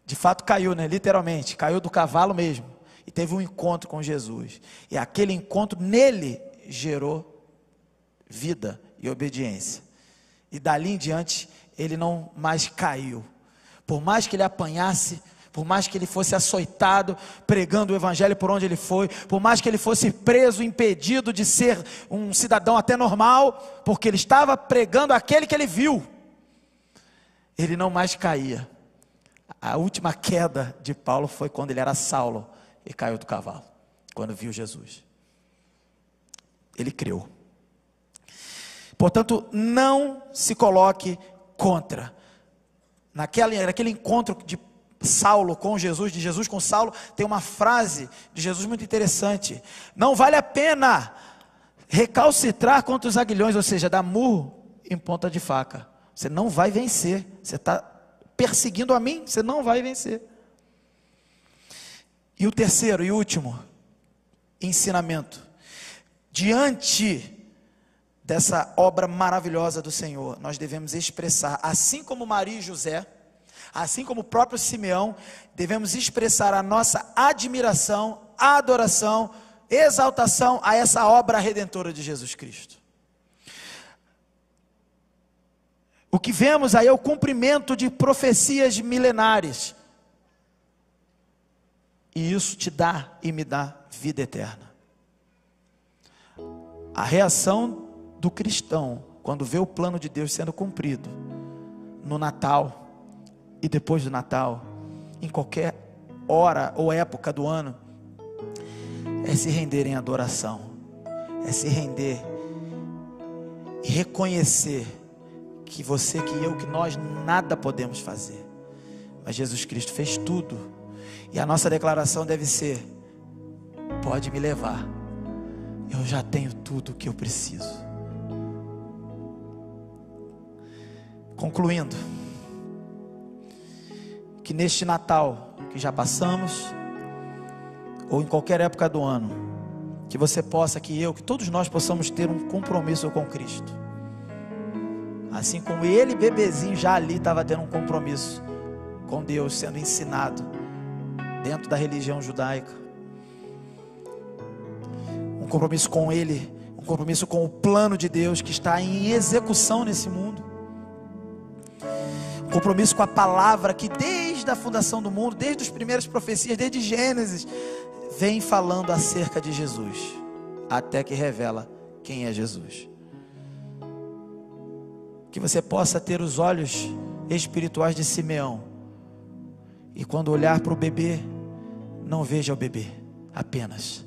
De fato caiu, literalmente, caiu do cavalo mesmo, e teve um encontro com Jesus, e aquele encontro nele gerou vida e obediência, e dali em diante ele não mais caiu. Por mais que ele apanhasse, por mais que ele fosse açoitado, pregando o evangelho por onde ele foi, por mais que ele fosse preso, impedido de ser um cidadão até normal, porque ele estava pregando aquele que ele viu, ele não mais caía. A última queda de Paulo foi quando ele era Saulo e caiu do cavalo, quando viu Jesus. Ele creu. Portanto, não se coloque contra. Naquele encontro de Saulo com Jesus, de Jesus com Saulo, tem uma frase de Jesus muito interessante: não vale a pena recalcitrar contra os aguilhões, ou seja, dar murro em ponta de faca. Você não vai vencer. Você está perseguindo a mim, você não vai vencer. E o terceiro e último ensinamento: diante dessa obra maravilhosa do Senhor, nós devemos expressar, assim como Maria e José, assim como o próprio Simeão, devemos expressar a nossa admiração, adoração, exaltação a essa obra redentora de Jesus Cristo. O que vemos aí é o cumprimento de profecias milenares, e isso te dá e me dá vida eterna. A reação do cristão, quando vê o plano de Deus sendo cumprido, no Natal, e depois do Natal, em qualquer hora ou época do ano, é se render em adoração, é se render e reconhecer que você, que eu, que nós nada podemos fazer, mas Jesus Cristo fez tudo, e a nossa declaração deve ser: pode me levar, eu já tenho tudo o que eu preciso. Concluindo, que neste Natal que já passamos, ou em qualquer época do ano, que você possa, que todos nós possamos ter um compromisso com Cristo, assim como ele, bebezinho, já ali estava tendo um compromisso com Deus, sendo ensinado dentro da religião judaica, um compromisso com ele, um compromisso com o plano de Deus que está em execução nesse mundo, um compromisso com a palavra que desde a fundação do mundo, desde as primeiras profecias, desde Gênesis, vem falando acerca de Jesus, até que revela quem é Jesus. Que você possa ter os olhos espirituais de Simeão, e quando olhar para o bebê, não veja o bebê apenas,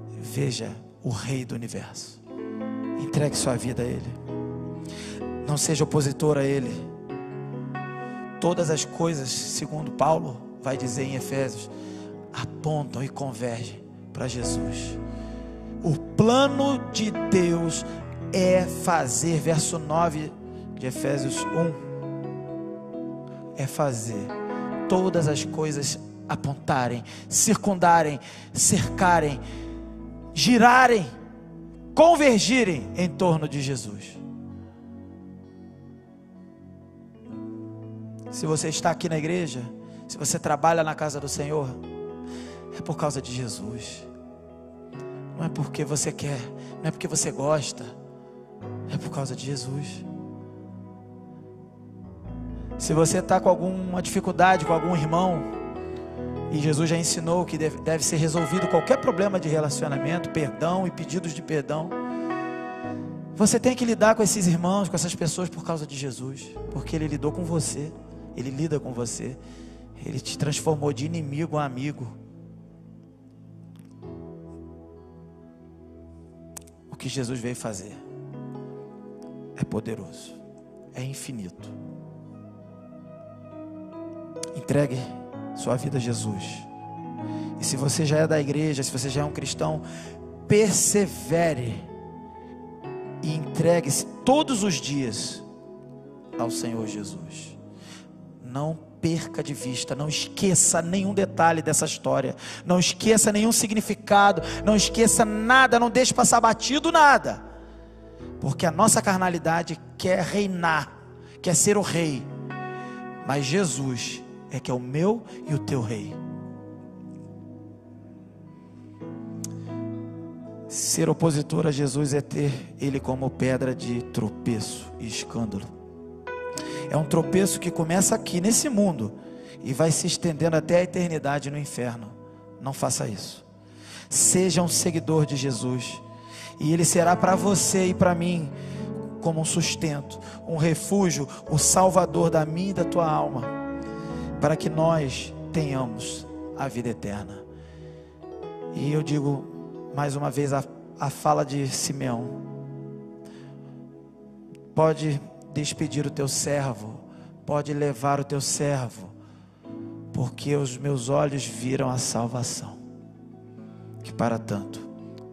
veja o Rei do Universo. Entregue sua vida a Ele. Não seja opositor a Ele. Todas as coisas, segundo Paulo vai dizer em Efésios, apontam e convergem para Jesus. O plano de Deus é fazer, verso 9 de Efésios 1, é fazer todas as coisas apontarem, circundarem, cercarem, girarem, convergirem em torno de Jesus. Se você está aqui na igreja, se você trabalha na casa do Senhor, é por causa de Jesus. Não é porque você quer, não é porque você gosta, é por causa de Jesus. Se você está com alguma dificuldade com algum irmão, e Jesus já ensinou que deve ser resolvido qualquer problema de relacionamento, perdão e pedidos de perdão, você tem que lidar com esses irmãos, com essas pessoas por causa de Jesus, porque Ele lidou com você, Ele lida com você, Ele te transformou de inimigo a amigo. O que Jesus veio fazer é poderoso, é infinito. Entregue sua vida a Jesus. E se você já é da igreja, se você já é um cristão, persevere e entregue-se todos os dias ao Senhor Jesus. Não perca de vista, não esqueça nenhum detalhe dessa história, não esqueça nenhum significado, não esqueça nada, não deixe passar batido nada, porque a nossa carnalidade quer reinar, quer ser o rei, mas Jesus é que é o meu e o teu rei. Ser opositor a Jesus é ter Ele como pedra de tropeço e escândalo. É um tropeço que começa aqui nesse mundo e vai se estendendo até a eternidade no inferno. Não faça isso. Seja um seguidor de Jesus, e Ele será para você e para mim como um sustento, um refúgio, o salvador da minha e da tua alma, para que nós tenhamos a vida eterna. E eu digo mais uma vez a fala de Simeão: pode despedir o teu servo, pode levar o teu servo, porque os meus olhos viram a salvação. Que para tanto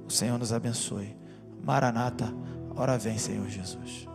o Senhor nos abençoe. Maranata, ora vem, Senhor Jesus.